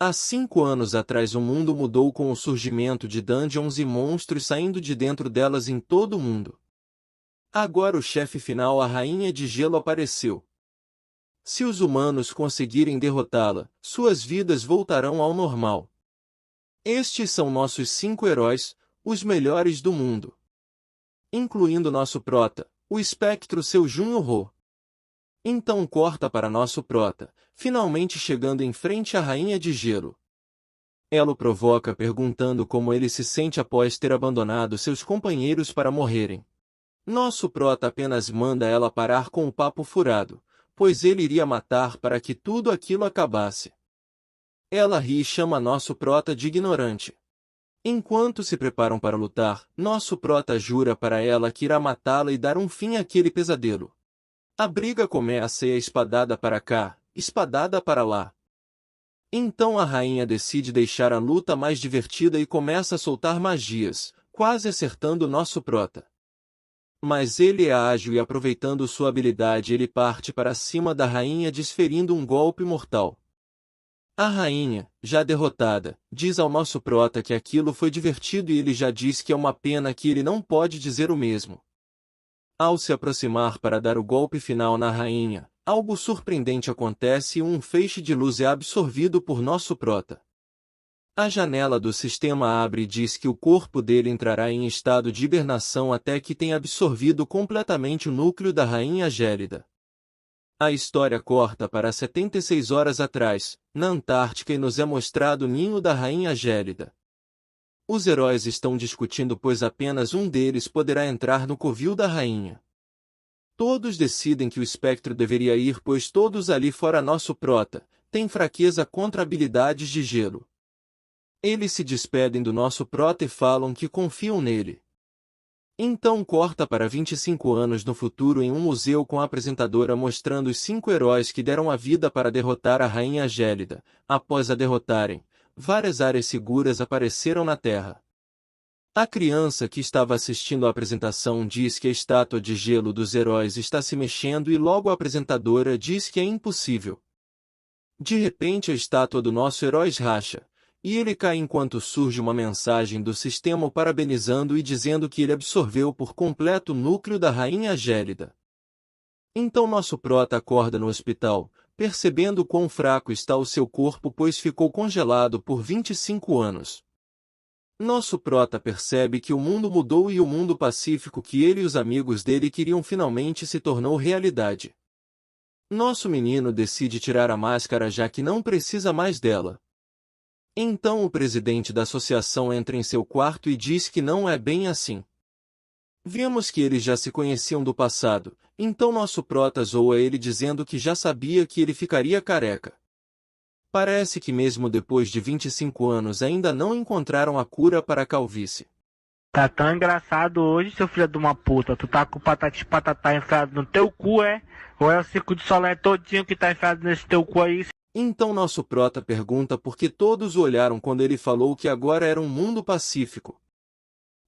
Há 5 anos atrás o mundo mudou com o surgimento de dungeons e monstros saindo de dentro delas em todo o mundo. Agora o chefe final, a Rainha de Gelo, apareceu. Se os humanos conseguirem derrotá-la, suas vidas voltarão ao normal. Estes são nossos 5 heróis, os melhores do mundo. Incluindo nosso prota, o espectro seu Jun-Ho. Então corta para nosso prota, finalmente chegando em frente à Rainha de Gelo. Ela o provoca perguntando como ele se sente após ter abandonado seus companheiros para morrerem. Nosso prota apenas manda ela parar com o papo furado, pois ele iria matar para que tudo aquilo acabasse. Ela ri e chama nosso prota de ignorante. Enquanto se preparam para lutar, nosso prota jura para ela que irá matá-la e dar um fim àquele pesadelo. A briga começa e a espadada para cá, espadada para lá. Então a rainha decide deixar a luta mais divertida e começa a soltar magias, quase acertando nosso prota. Mas ele é ágil e, aproveitando sua habilidade, ele parte para cima da rainha desferindo um golpe mortal. A rainha, já derrotada, diz ao nosso prota que aquilo foi divertido e ele já diz que é uma pena que ele não pode dizer o mesmo. Ao se aproximar para dar o golpe final na rainha, algo surpreendente acontece e um feixe de luz é absorvido por nosso prota. A janela do sistema abre e diz que o corpo dele entrará em estado de hibernação até que tenha absorvido completamente o núcleo da Rainha Gélida. A história corta para 76 horas atrás, na Antártica, e nos é mostrado o ninho da Rainha Gélida. Os heróis estão discutindo pois apenas um deles poderá entrar no covil da rainha. Todos decidem que o espectro deveria ir pois todos ali fora nosso prota, têm fraqueza contra habilidades de gelo. Eles se despedem do nosso prota e falam que confiam nele. Então corta para 25 anos no futuro em um museu com a apresentadora mostrando os 5 heróis que deram a vida para derrotar a Rainha Gélida. Após a derrotarem, várias áreas seguras apareceram na Terra. A criança que estava assistindo à apresentação diz que a estátua de gelo dos heróis está se mexendo e logo a apresentadora diz que é impossível. De repente a estátua do nosso herói racha, e ele cai enquanto surge uma mensagem do sistema o parabenizando e dizendo que ele absorveu por completo o núcleo da Rainha Gélida. Então nosso prota acorda no hospital, percebendo quão fraco está o seu corpo pois ficou congelado por 25 anos. Nosso prota percebe que o mundo mudou e o mundo pacífico que ele e os amigos dele queriam finalmente se tornou realidade. Nosso menino decide tirar a máscara já que não precisa mais dela. Então o presidente da associação entra em seu quarto e diz que não é bem assim. Vemos que eles já se conheciam do passado, então nosso prota zoa ele dizendo que já sabia que ele ficaria careca. Parece que mesmo depois de 25 anos ainda não encontraram a cura para a calvície. Tá tão engraçado hoje, seu filho de uma puta. Tu tá com o patati patatá enfiado no teu cu, é? Ou é o circo de Solé todinho que tá enfiado nesse teu cu aí? Então nosso prota pergunta por que todos o olharam quando ele falou que agora era um mundo pacífico.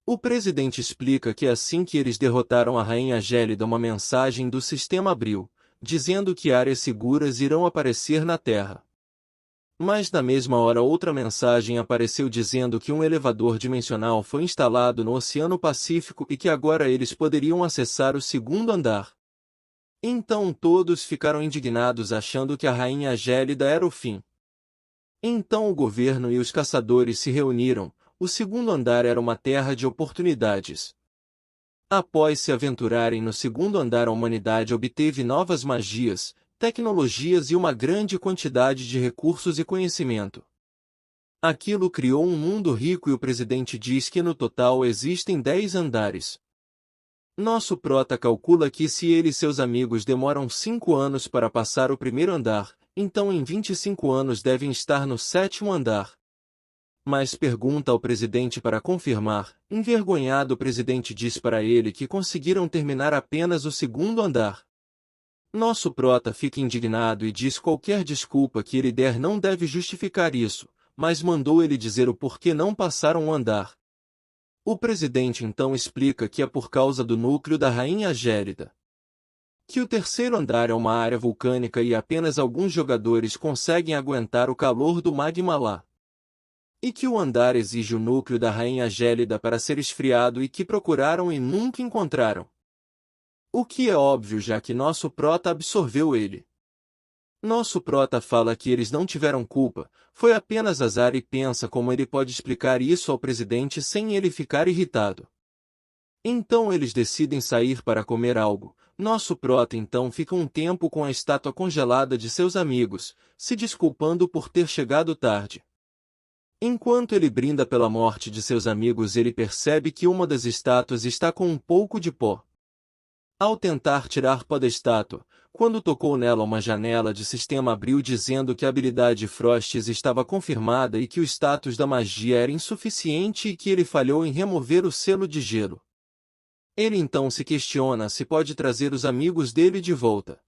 O presidente explica que assim que eles derrotaram a Rainha Gélida uma mensagem do sistema abriu, dizendo que áreas seguras irão aparecer na Terra. Mas na mesma hora outra mensagem apareceu dizendo que um elevador dimensional foi instalado no Oceano Pacífico e que agora eles poderiam acessar o segundo andar. Então todos ficaram indignados achando que a Rainha Gélida era o fim. Então o governo e os caçadores se reuniram, o segundo andar era uma terra de oportunidades. Após se aventurarem no segundo andar a humanidade obteve novas magias, tecnologias e uma grande quantidade de recursos e conhecimento. Aquilo criou um mundo rico e o presidente diz que no total existem 10 andares. Nosso prota calcula que se ele e seus amigos demoram 5 anos para passar o primeiro andar, então em 25 anos devem estar no 7º andar. Mas pergunta ao presidente para confirmar, envergonhado o presidente diz para ele que conseguiram terminar apenas o segundo andar. Nosso prota fica indignado e diz qualquer desculpa que ele der não deve justificar isso, mas mandou ele dizer o porquê não passaram o andar. O presidente então explica que é por causa do núcleo da Rainha Gélida. Que o terceiro andar é uma área vulcânica e apenas alguns jogadores conseguem aguentar o calor do magma lá. E que o andar exige o núcleo da rainha gélida para ser esfriado e que procuraram e nunca encontraram. O que é óbvio já que nosso prota absorveu ele. Nosso prota fala que eles não tiveram culpa, foi apenas azar e pensa como ele pode explicar isso ao presidente sem ele ficar irritado. Então eles decidem sair para comer algo. Nosso prota então fica um tempo com a estátua congelada de seus amigos, se desculpando por ter chegado tarde. Enquanto ele brinda pela morte de seus amigos, ele percebe que uma das estátuas está com um pouco de pó. Ao tentar tirar pó da estátua, quando tocou nela uma janela de sistema abriu dizendo que a habilidade Frostes estava confirmada e que o status da magia era insuficiente e que ele falhou em remover o selo de gelo. Ele então se questiona se pode trazer os amigos dele de volta.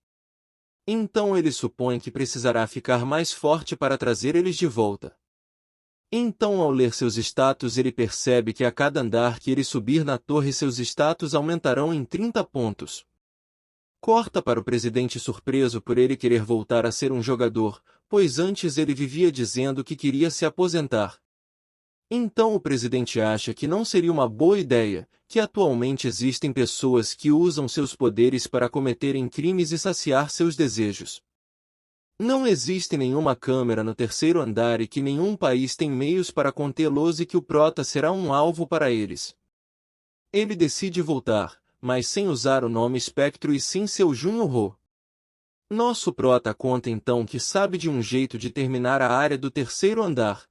Então ele supõe que precisará ficar mais forte para trazer eles de volta. Então ao ler seus status ele percebe que a cada andar que ele subir na torre seus status aumentarão em 30 pontos. Corta para o presidente surpreso por ele querer voltar a ser um jogador, pois antes ele vivia dizendo que queria se aposentar. Então o presidente acha que não seria uma boa ideia, que atualmente existem pessoas que usam seus poderes para cometerem crimes e saciar seus desejos. Não existe nenhuma câmera no terceiro andar e que nenhum país tem meios para contê-los e que o prota será um alvo para eles. Ele decide voltar, mas sem usar o nome Espectro e sim seu Junho-Ho. Nosso prota conta então que sabe de um jeito de terminar a área do terceiro andar.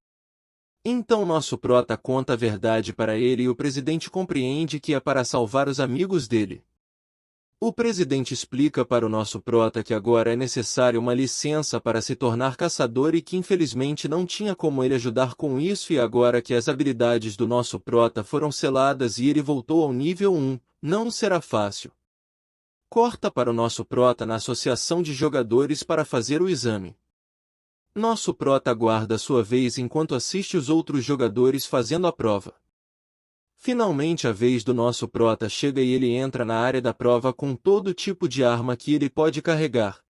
Então nosso prota conta a verdade para ele e o presidente compreende que é para salvar os amigos dele. O presidente explica para o nosso prota que agora é necessário uma licença para se tornar caçador e que infelizmente não tinha como ele ajudar com isso e agora que as habilidades do nosso prota foram seladas e ele voltou ao nível 1, não será fácil. Corta para o nosso prota na associação de jogadores para fazer o exame. Nosso prota aguarda sua vez enquanto assiste os outros jogadores fazendo a prova. Finalmente a vez do nosso prota chega e ele entra na área da prova com todo tipo de arma que ele pode carregar.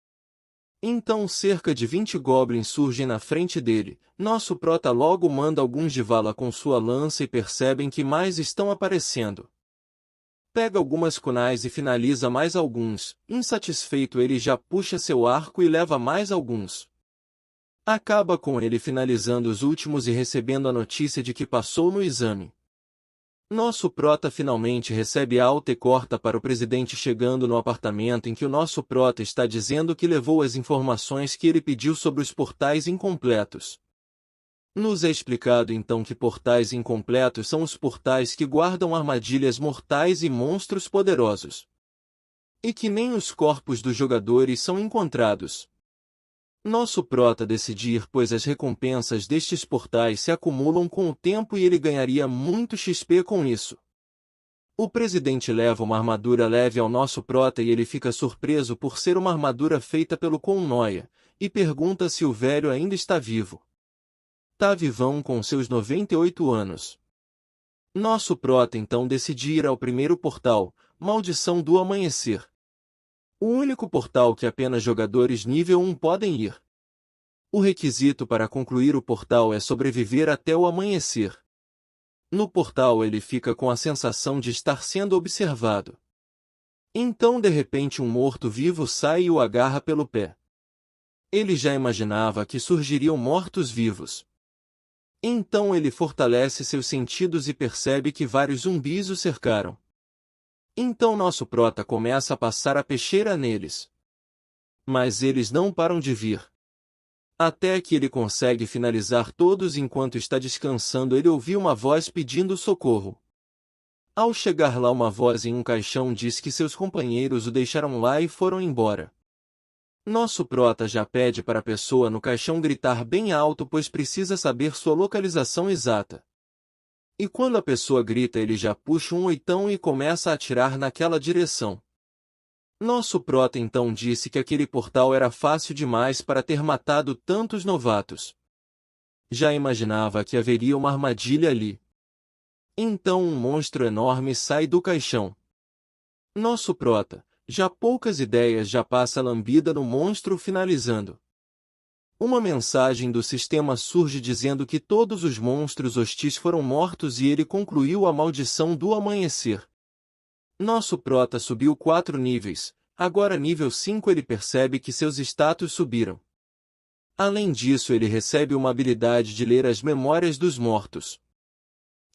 Então cerca de 20 goblins surgem na frente dele, nosso prota logo manda alguns de vala com sua lança e percebem que mais estão aparecendo. Pega algumas kunais e finaliza mais alguns, insatisfeito ele já puxa seu arco e leva mais alguns. Acaba com ele finalizando os últimos e recebendo a notícia de que passou no exame. Nosso prota finalmente recebe alta e corta para o presidente chegando no apartamento em que o nosso prota está dizendo que levou as informações que ele pediu sobre os portais incompletos. Nos é explicado então que portais incompletos são os portais que guardam armadilhas mortais e monstros poderosos. E que nem os corpos dos jogadores são encontrados. Nosso prota decide ir pois as recompensas destes portais se acumulam com o tempo e ele ganharia muito XP com isso. O presidente leva uma armadura leve ao nosso prota e ele fica surpreso por ser uma armadura feita pelo Connoia, e pergunta se o velho ainda está vivo. Tá vivão com seus 98 anos. Nosso prota então decide ir ao primeiro portal, Maldição do Amanhecer. O único portal que apenas jogadores nível 1 podem ir. O requisito para concluir o portal é sobreviver até o amanhecer. No portal ele fica com a sensação de estar sendo observado. Então de repente um morto-vivo sai e o agarra pelo pé. Ele já imaginava que surgiriam mortos-vivos. Então ele fortalece seus sentidos e percebe que vários zumbis o cercaram. Então nosso prota começa a passar a peixeira neles. Mas eles não param de vir. Até que ele consegue finalizar todos enquanto está descansando ele ouviu uma voz pedindo socorro. Ao chegar lá uma voz em um caixão diz que seus companheiros o deixaram lá e foram embora. Nosso prota já pede para a pessoa no caixão gritar bem alto pois precisa saber sua localização exata. E quando a pessoa grita ele já puxa um oitão e começa a atirar naquela direção. Nosso prota então disse que aquele portal era fácil demais para ter matado tantos novatos. Já imaginava que haveria uma armadilha ali. Então um monstro enorme sai do caixão. Nosso prota, Já poucas ideias já passa lambida no monstro finalizando. Uma mensagem do sistema surge dizendo que todos os monstros hostis foram mortos e ele concluiu a maldição do amanhecer. Nosso prota subiu 4 níveis, agora nível 5 ele percebe que seus status subiram. Além disso ele recebe uma habilidade de ler as memórias dos mortos.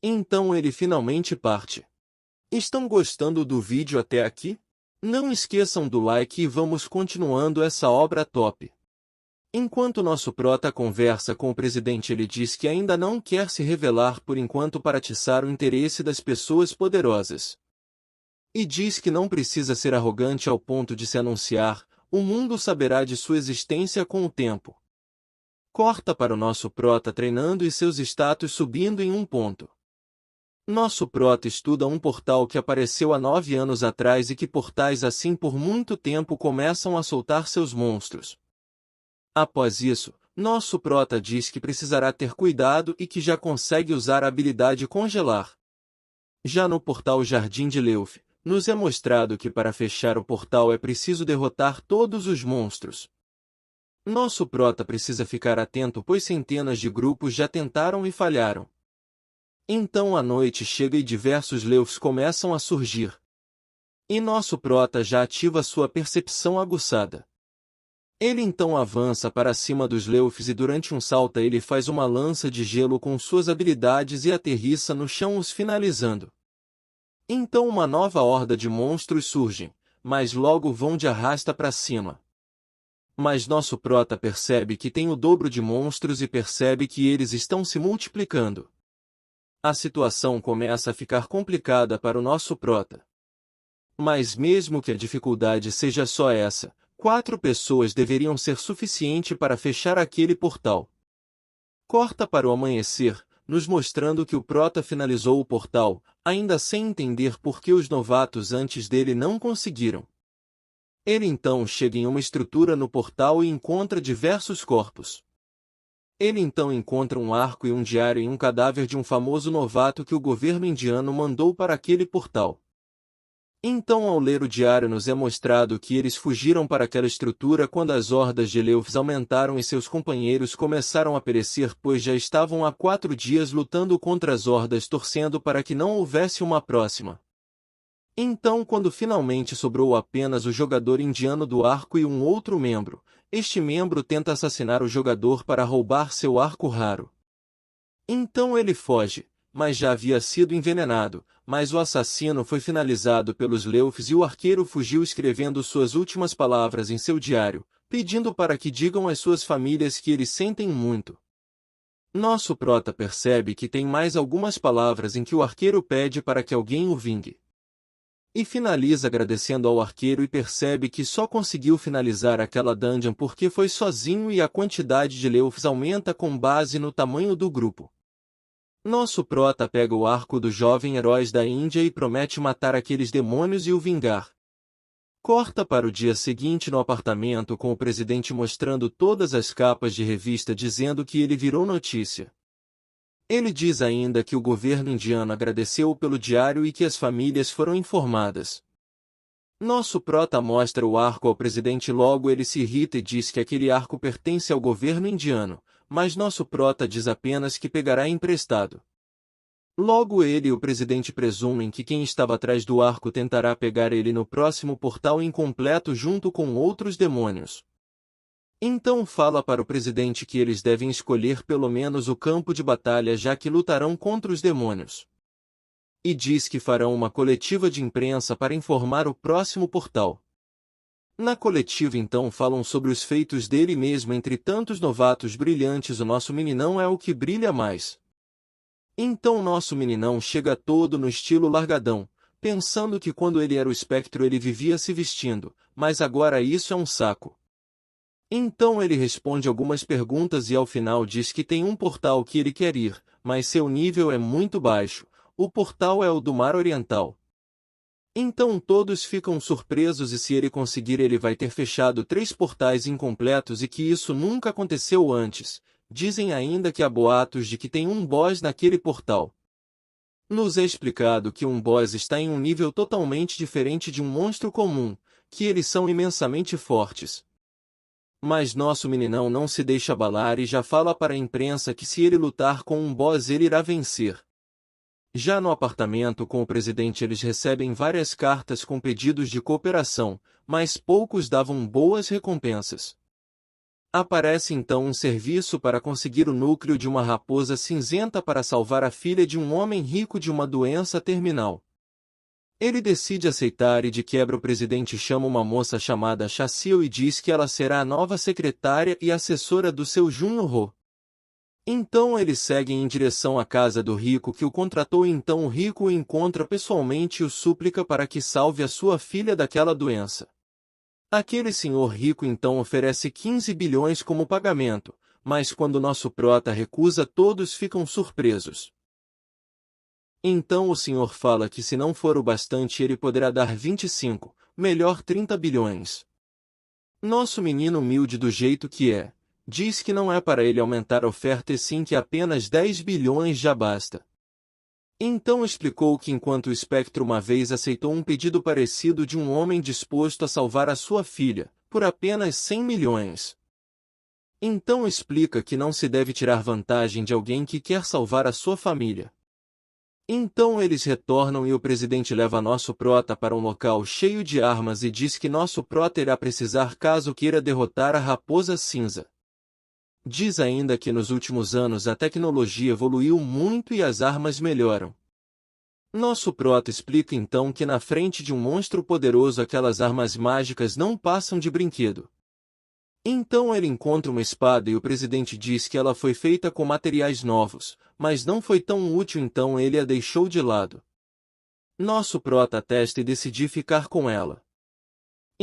Então ele finalmente parte. Estão gostando do vídeo até aqui? Não esqueçam do like e vamos continuando essa obra top. Enquanto nosso prota conversa com o presidente, ele diz que ainda não quer se revelar por enquanto para atiçar o interesse das pessoas poderosas. E diz que não precisa ser arrogante ao ponto de se anunciar, o mundo saberá de sua existência com o tempo. Corta para o nosso prota treinando e seus status subindo em um ponto. Nosso prota estuda um portal que apareceu há 9 anos atrás e que portais assim por muito tempo começam a soltar seus monstros. Após isso, nosso prota diz que precisará ter cuidado e que já consegue usar a habilidade congelar. Já no portal Jardim de Leuf, nos é mostrado que para fechar o portal é preciso derrotar todos os monstros. Nosso prota precisa ficar atento pois centenas de grupos já tentaram e falharam. Então a noite chega e diversos Leufs começam a surgir. E nosso prota já ativa sua percepção aguçada. Ele então avança para cima dos Leufs e durante um salto ele faz uma lança de gelo com suas habilidades e aterrissa no chão os finalizando. Então uma nova horda de monstros surgem, mas logo vão de arrasta para cima. Mas nosso prota percebe que tem o dobro de monstros e percebe que eles estão se multiplicando. A situação começa a ficar complicada para o nosso prota. Mas mesmo que a dificuldade seja só essa, 4 pessoas deveriam ser suficiente para fechar aquele portal. Corta para o amanhecer, nos mostrando que o prota finalizou o portal, ainda sem entender por que os novatos antes dele não conseguiram. Ele então chega em uma estrutura no portal e encontra diversos corpos. Ele então encontra um arco e um diário e um cadáver de um famoso novato que o governo indiano mandou para aquele portal. Então ao ler o diário nos é mostrado que eles fugiram para aquela estrutura quando as hordas de Leufs aumentaram e seus companheiros começaram a perecer pois já estavam há 4 dias lutando contra as hordas torcendo para que não houvesse uma próxima. Então quando finalmente sobrou apenas o jogador indiano do arco e um outro membro, este membro tenta assassinar o jogador para roubar seu arco raro. Então ele foge, mas já havia sido envenenado, mas o assassino foi finalizado pelos Leufs e o arqueiro fugiu escrevendo suas últimas palavras em seu diário, pedindo para que digam às suas famílias que eles sentem muito. Nosso prota percebe que tem mais algumas palavras em que o arqueiro pede para que alguém o vingue. E finaliza agradecendo ao arqueiro e percebe que só conseguiu finalizar aquela dungeon porque foi sozinho e a quantidade de Leufs aumenta com base no tamanho do grupo. Nosso prota pega o arco do jovem herói da Índia e promete matar aqueles demônios e o vingar. Corta para o dia seguinte no apartamento com o presidente mostrando todas as capas de revista dizendo que ele virou notícia. Ele diz ainda que o governo indiano agradeceu pelo diário e que as famílias foram informadas. Nosso prota mostra o arco ao presidente logo ele se irrita e diz que aquele arco pertence ao governo indiano, mas nosso prota diz apenas que pegará emprestado. Logo ele e o presidente presumem que quem estava atrás do arco tentará pegar ele no próximo portal incompleto junto com outros demônios. Então fala para o presidente que eles devem escolher pelo menos o campo de batalha já que lutarão contra os demônios. E diz que farão uma coletiva de imprensa para informar o próximo portal. Na coletiva então falam sobre os feitos dele mesmo entre tantos novatos brilhantes o nosso meninão é o que brilha mais. Então nosso meninão chega todo no estilo largadão, pensando que quando ele era o espectro ele vivia se vestindo, mas agora isso é um saco. Então ele responde algumas perguntas e ao final diz que tem um portal que ele quer ir, mas seu nível é muito baixo. O portal é o do Mar Oriental. Então todos ficam surpresos e se ele conseguir ele vai ter fechado 3 portais incompletos e que isso nunca aconteceu antes. Dizem ainda que há boatos de que tem um boss naquele portal. Nos é explicado que um boss está em um nível totalmente diferente de um monstro comum, que eles são imensamente fortes. Mas nosso meninão não se deixa abalar e já fala para a imprensa que se ele lutar com um boss ele irá vencer. Já no apartamento com o presidente eles recebem várias cartas com pedidos de cooperação, mas poucos davam boas recompensas. Aparece então um serviço para conseguir o núcleo de uma raposa cinzenta para salvar a filha de um homem rico de uma doença terminal. Ele decide aceitar e de quebra o presidente chama uma moça chamada Chassil e diz que ela será a nova secretária e assessora do seu Jun-Ho. Então eles seguem em direção à casa do rico que o contratou e então o rico o encontra pessoalmente e o súplica para que salve a sua filha daquela doença. Aquele senhor rico então oferece 15 bilhões como pagamento, mas quando nosso prota recusa todos ficam surpresos. Então o senhor fala que se não for o bastante ele poderá dar 25, melhor 30 bilhões. Nosso menino humilde do jeito que é, diz que não é para ele aumentar a oferta e sim que apenas 10 bilhões já basta. Então explicou que enquanto o espectro uma vez aceitou um pedido parecido de um homem disposto a salvar a sua filha, por apenas 100 milhões. Então explica que não se deve tirar vantagem de alguém que quer salvar a sua família. Então eles retornam e o presidente leva nosso prota para um local cheio de armas e diz que nosso prota irá precisar caso queira derrotar a raposa cinza. Diz ainda que nos últimos anos a tecnologia evoluiu muito e as armas melhoram. Nosso prota explica então que na frente de um monstro poderoso aquelas armas mágicas não passam de brinquedo. Então ele encontra uma espada e o presidente diz que ela foi feita com materiais novos, mas não foi tão útil então ele a deixou de lado. Nosso prota atesta e decide ficar com ela.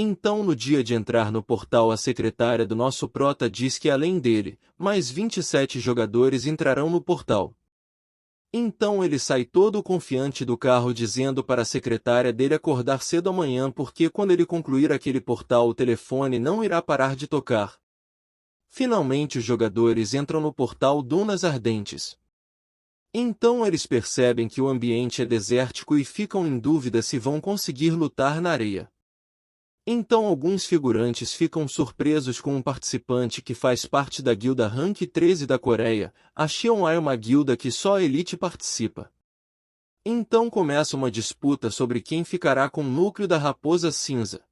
Então no dia de entrar no portal a secretária do nosso prota diz que além dele, mais 27 jogadores entrarão no portal. Então ele sai todo confiante do carro dizendo para a secretária dele acordar cedo amanhã porque quando ele concluir aquele portal o telefone não irá parar de tocar. Finalmente os jogadores entram no portal Dunas Ardentes. Então eles percebem que o ambiente é desértico e ficam em dúvida se vão conseguir lutar na areia. Então alguns figurantes ficam surpresos com um participante que faz parte da guilda Rank 13 da Coreia, a Cheon-ai é uma guilda que só a elite participa. Então começa uma disputa sobre quem ficará com o núcleo da Raposa Cinza.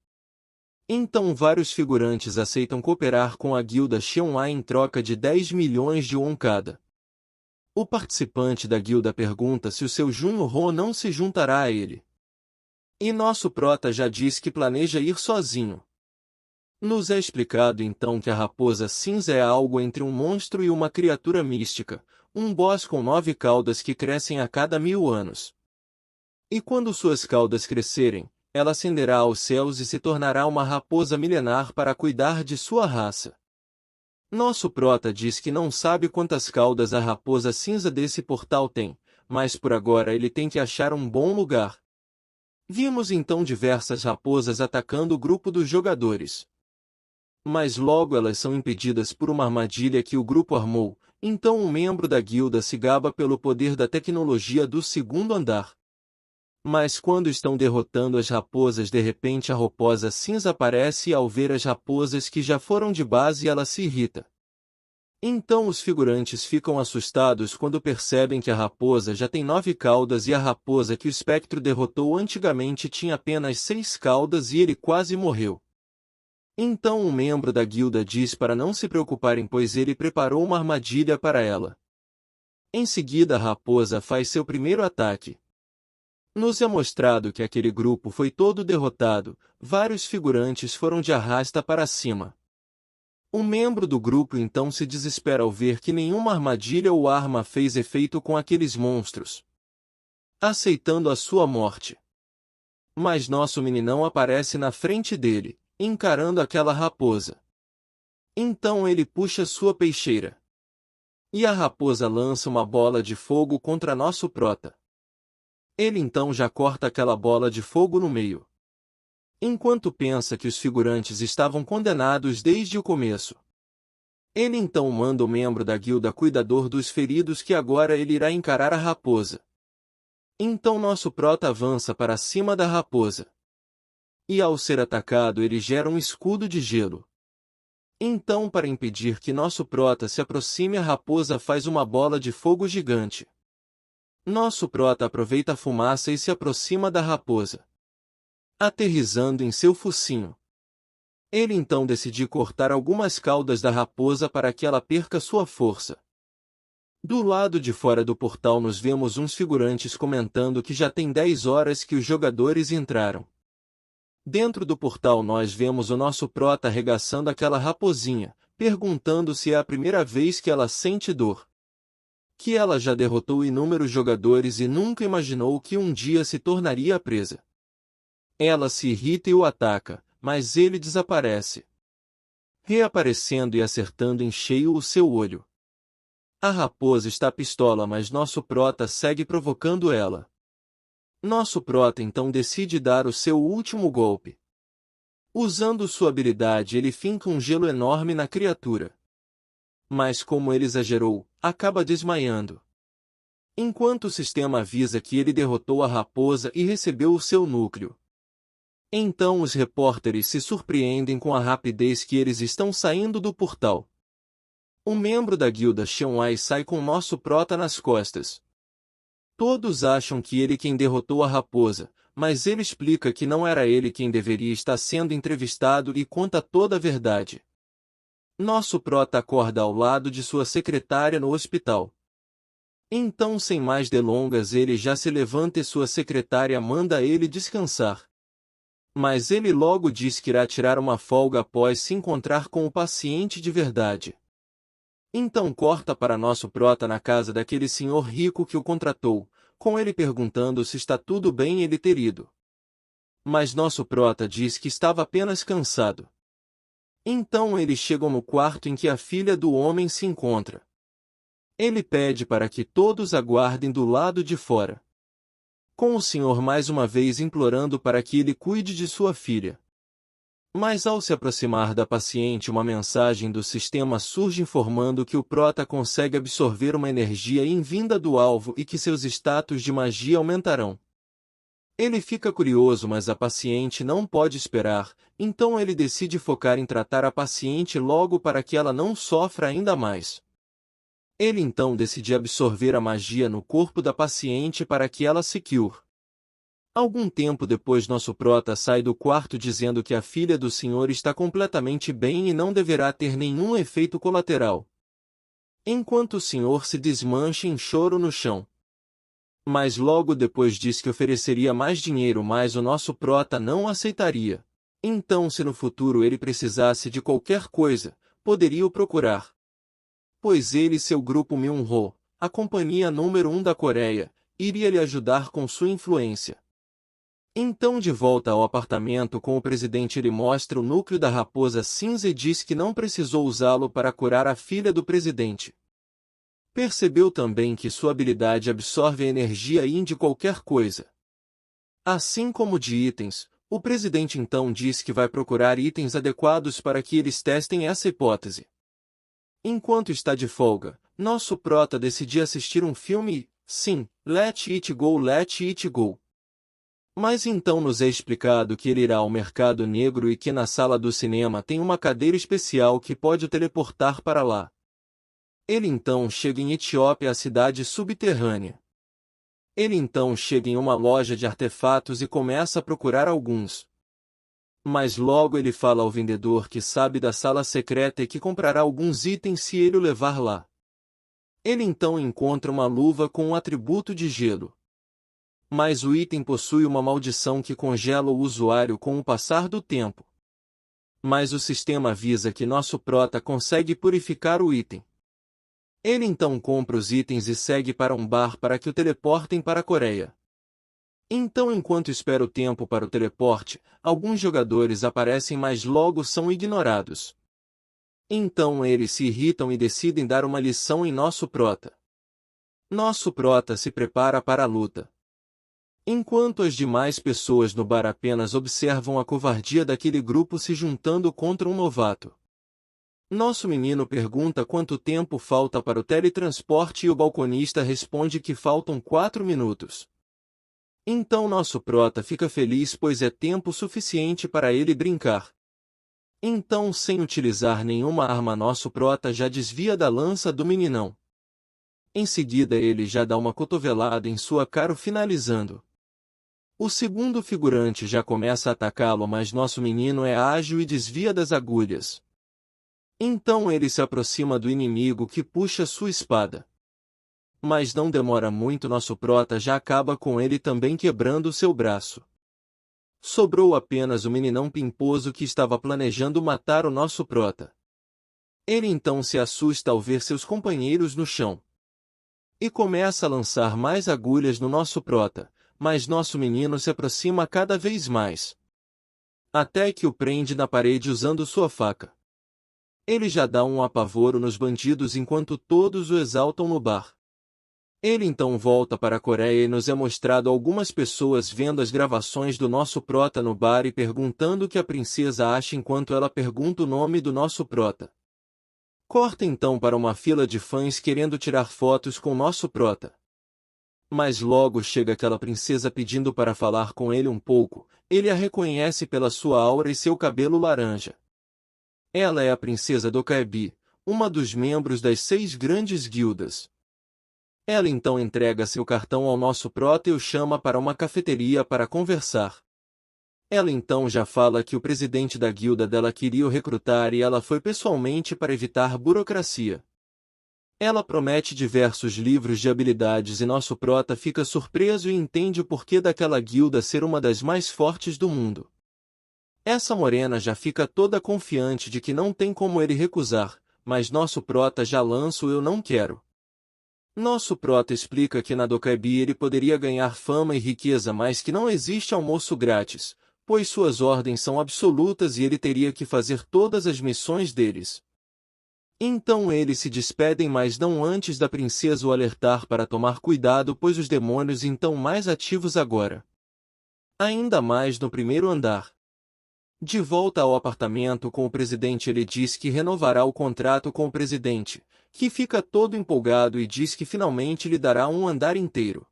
Então vários figurantes aceitam cooperar com a guilda Cheon-ai em troca de 10 milhões de won cada. O participante da guilda pergunta se o seu Jun-Ho não se juntará a ele. E nosso prota já diz que planeja ir sozinho. Nos é explicado então que a raposa cinza é algo entre um monstro e uma criatura mística, um boss com 9 caudas que crescem a cada 1000 anos. E quando suas caudas crescerem, ela ascenderá aos céus e se tornará uma raposa milenar para cuidar de sua raça. Nosso prota diz que não sabe quantas caudas a raposa cinza desse portal tem, mas por agora ele tem que achar um bom lugar. Vimos então diversas raposas atacando o grupo dos jogadores. Mas logo elas são impedidas por uma armadilha que o grupo armou, então um membro da guilda se gaba pelo poder da tecnologia do segundo andar. Mas quando estão derrotando as raposas de repente a raposa cinza aparece e ao ver as raposas que já foram de base ela se irrita. Então os figurantes ficam assustados quando percebem que a raposa já tem 9 caudas e a raposa que o espectro derrotou antigamente tinha apenas 6 caudas e ele quase morreu. Então um membro da guilda diz para não se preocuparem pois ele preparou uma armadilha para ela. Em seguida a raposa faz seu primeiro ataque. Nos é mostrado que aquele grupo foi todo derrotado, vários figurantes foram de arrasta para cima. Um membro do grupo então se desespera ao ver que nenhuma armadilha ou arma fez efeito com aqueles monstros, aceitando a sua morte. Mas nosso meninão aparece na frente dele, encarando aquela raposa. Então ele puxa sua peixeira. E a raposa lança uma bola de fogo contra nosso prota. Ele então já corta aquela bola de fogo no meio. Enquanto pensa que os figurantes estavam condenados desde o começo. Ele então manda o membro da guilda cuidador dos feridos que agora ele irá encarar a raposa. Então nosso prota avança para cima da raposa. E ao ser atacado ele gera um escudo de gelo. Então, para impedir que nosso prota se aproxime, a raposa faz uma bola de fogo gigante. Nosso prota aproveita a fumaça e se aproxima da raposa, aterrissando em seu focinho. Ele então decide cortar algumas caudas da raposa para que ela perca sua força. Do lado de fora do portal nos vemos uns figurantes comentando que já tem 10 horas que os jogadores entraram. Dentro do portal nós vemos o nosso prota arregaçando aquela raposinha, perguntando se é a primeira vez que ela sente dor. Que ela já derrotou inúmeros jogadores e nunca imaginou que um dia se tornaria presa. Ela se irrita e o ataca, mas ele desaparece, reaparecendo e acertando em cheio o seu olho. A raposa está pistola, mas nosso prota segue provocando ela. Nosso prota então decide dar o seu último golpe. Usando sua habilidade, ele finca um gelo enorme na criatura. Mas como ele exagerou, acaba desmaiando. Enquanto o sistema avisa que ele derrotou a raposa e recebeu o seu núcleo. Então os repórteres se surpreendem com a rapidez que eles estão saindo do portal. Um membro da guilda Xianwei sai com nosso prota nas costas. Todos acham que ele quem derrotou a raposa, mas ele explica que não era ele quem deveria estar sendo entrevistado e conta toda a verdade. Nosso prota acorda ao lado de sua secretária no hospital. Então, sem mais delongas, ele já se levanta e sua secretária manda ele descansar. Mas ele logo diz que irá tirar uma folga após se encontrar com o paciente de verdade. Então corta para nosso prota na casa daquele senhor rico que o contratou, com ele perguntando se está tudo bem ele ter ido. Mas nosso prota diz que estava apenas cansado. Então eles chegam no quarto em que a filha do homem se encontra. Ele pede para que todos aguardem do lado de fora, com o senhor mais uma vez implorando para que ele cuide de sua filha. Mas ao se aproximar da paciente, uma mensagem do sistema surge informando que o prota consegue absorver uma energia invinda do alvo e que seus status de magia aumentarão. Ele fica curioso, mas a paciente não pode esperar, então ele decide focar em tratar a paciente logo para que ela não sofra ainda mais. Ele então decide absorver a magia no corpo da paciente para que ela se cure. Algum tempo depois nosso prota sai do quarto dizendo que a filha do senhor está completamente bem e não deverá ter nenhum efeito colateral. Enquanto o senhor se desmancha em choro no chão. Mas logo depois diz que ofereceria mais dinheiro, mas o nosso prota não aceitaria. Então, se no futuro ele precisasse de qualquer coisa, poderia o procurar. Pois ele e seu grupo Myung-ho, a companhia número 1 da Coreia, iria lhe ajudar com sua influência. Então, de volta ao apartamento com o presidente, ele mostra o núcleo da raposa cinza e diz que não precisou usá-lo para curar a filha do presidente. Percebeu também que sua habilidade absorve a energia yin de qualquer coisa, assim como de itens. O presidente então diz que vai procurar itens adequados para que eles testem essa hipótese. Enquanto está de folga, nosso prota decide assistir um filme e, sim, let it go, let it go. Mas então nos é explicado que ele irá ao mercado negro e que na sala do cinema tem uma cadeira especial que pode o teleportar para lá. Ele então chega em Etiópia, a cidade subterrânea. Ele então chega em uma loja de artefatos e começa a procurar alguns. Mas logo ele fala ao vendedor que sabe da sala secreta e que comprará alguns itens se ele o levar lá. Ele então encontra uma luva com um atributo de gelo. Mas o item possui uma maldição que congela o usuário com o passar do tempo. Mas o sistema avisa que nosso prota consegue purificar o item. Ele então compra os itens e segue para um bar para que o teleportem para a Coreia. Então, enquanto espera o tempo para o teleporte, alguns jogadores aparecem, mas logo são ignorados. Então eles se irritam e decidem dar uma lição em nosso prota. Nosso prota se prepara para a luta. Enquanto as demais pessoas no bar apenas observam a covardia daquele grupo se juntando contra um novato. Nosso menino pergunta quanto tempo falta para o teletransporte e o balconista responde que faltam 4 minutos. Então nosso prota fica feliz pois é tempo suficiente para ele brincar. Então sem utilizar nenhuma arma nosso prota já desvia da lança do meninão. Em seguida ele já dá uma cotovelada em sua cara finalizando. O segundo figurante já começa a atacá-lo mas nosso menino é ágil e desvia das agulhas. Então ele se aproxima do inimigo que puxa sua espada. Mas não demora muito nosso prota já acaba com ele também quebrando seu braço. Sobrou apenas o meninão pimposo que estava planejando matar o nosso prota. Ele então se assusta ao ver seus companheiros no chão. E começa a lançar mais agulhas no nosso prota, mas nosso menino se aproxima cada vez mais. Até que o prende na parede usando sua faca. Ele já dá um apavoro nos bandidos enquanto todos o exaltam no bar. Ele então volta para a Coreia e nos é mostrado algumas pessoas vendo as gravações do nosso prota no bar e perguntando o que a princesa acha enquanto ela pergunta o nome do nosso prota. Corta então para uma fila de fãs querendo tirar fotos com nosso prota. Mas logo chega aquela princesa pedindo para falar com ele um pouco, ele a reconhece pela sua aura e seu cabelo laranja. Ela é a princesa Dokkaebi, uma dos membros das 6 grandes guildas. Ela então entrega seu cartão ao nosso prota e o chama para uma cafeteria para conversar. Ela então já fala que o presidente da guilda dela queria o recrutar e ela foi pessoalmente para evitar burocracia. Ela promete diversos livros de habilidades e nosso prota fica surpreso e entende o porquê daquela guilda ser uma das mais fortes do mundo. Essa morena já fica toda confiante de que não tem como ele recusar, mas nosso prota já lança o eu não quero. Nosso prota explica que na Dokkaebi ele poderia ganhar fama e riqueza mas que não existe almoço grátis, pois suas ordens são absolutas e ele teria que fazer todas as missões deles. Então eles se despedem mas não antes da princesa o alertar para tomar cuidado pois os demônios estão mais ativos agora. Ainda mais no primeiro andar. De volta ao apartamento com o presidente ele diz que renovará o contrato com o presidente, que fica todo empolgado e diz que finalmente lhe dará um andar inteiro.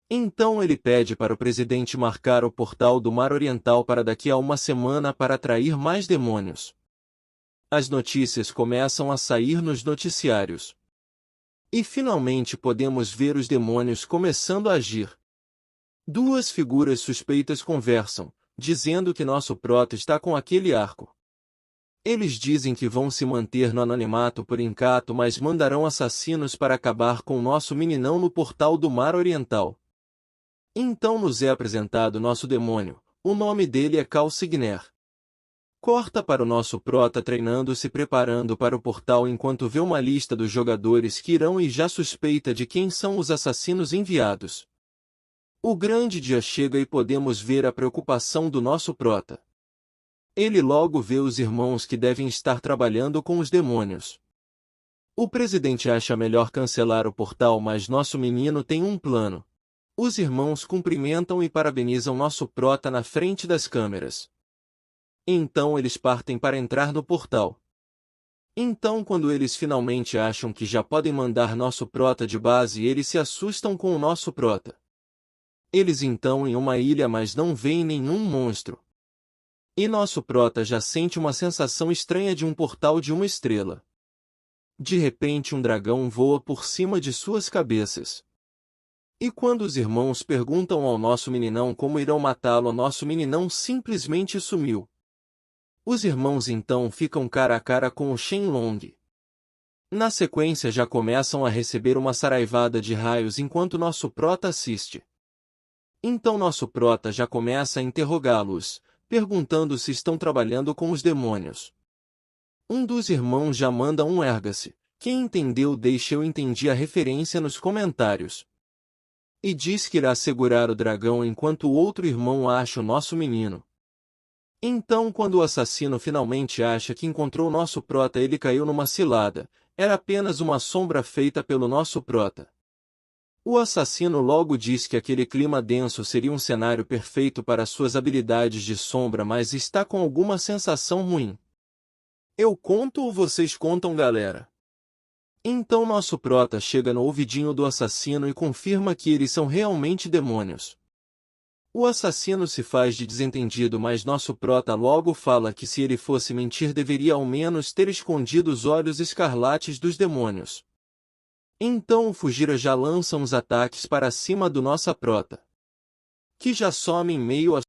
Então ele pede para o presidente marcar o portal do Mar Oriental para daqui a uma semana para atrair mais demônios. As notícias começam a sair nos noticiários. E finalmente podemos ver os demônios começando a agir. 2 figuras suspeitas conversam, dizendo que nosso prota está com aquele arco. Eles dizem que vão se manter no anonimato por enquanto, mas mandarão assassinos para acabar com nosso meninão no portal do Mar Oriental. Então nos é apresentado nosso demônio, o nome dele é Khal Signer. Corta para o nosso prota treinando-se preparando para o portal enquanto vê uma lista dos jogadores que irão e já suspeita de quem são os assassinos enviados. O grande dia chega e podemos ver a preocupação do nosso prota. Ele logo vê os irmãos que devem estar trabalhando com os demônios. O presidente acha melhor cancelar o portal mas nosso menino tem um plano. Os irmãos cumprimentam e parabenizam nosso prota na frente das câmeras. Então eles partem para entrar no portal. Então quando eles finalmente acham que já podem mandar nosso prota de base eles se assustam com o nosso prota. Eles então em uma ilha mas não veem nenhum monstro. E nosso prota já sente uma sensação estranha de um portal de uma estrela. De repente um dragão voa por cima de suas cabeças. E quando os irmãos perguntam ao nosso meninão como irão matá-lo nosso meninão simplesmente sumiu. Os irmãos então ficam cara a cara com o Shenlong. Na sequência já começam a receber uma saraivada de raios enquanto nosso prota assiste. Então nosso prota já começa a interrogá-los, perguntando se estão trabalhando com os demônios. Um dos irmãos já manda um erga-se. Quem entendeu deixa eu entendi a referência nos comentários. E diz que irá segurar o dragão enquanto o outro irmão acha o nosso menino. Então quando o assassino finalmente acha que encontrou nosso prota ele caiu numa cilada, era apenas uma sombra feita pelo nosso prota. O assassino logo diz que aquele clima denso seria um cenário perfeito para suas habilidades de sombra mas está com alguma sensação ruim. Eu conto ou vocês contam galera? Então nosso prota chega no ouvidinho do assassino e confirma que eles são realmente demônios. O assassino se faz de desentendido, mas nosso prota logo fala que se ele fosse mentir deveria ao menos ter escondido os olhos escarlates dos demônios. Então o Fujira já lança uns ataques para cima do nossa prota, que já some em meio a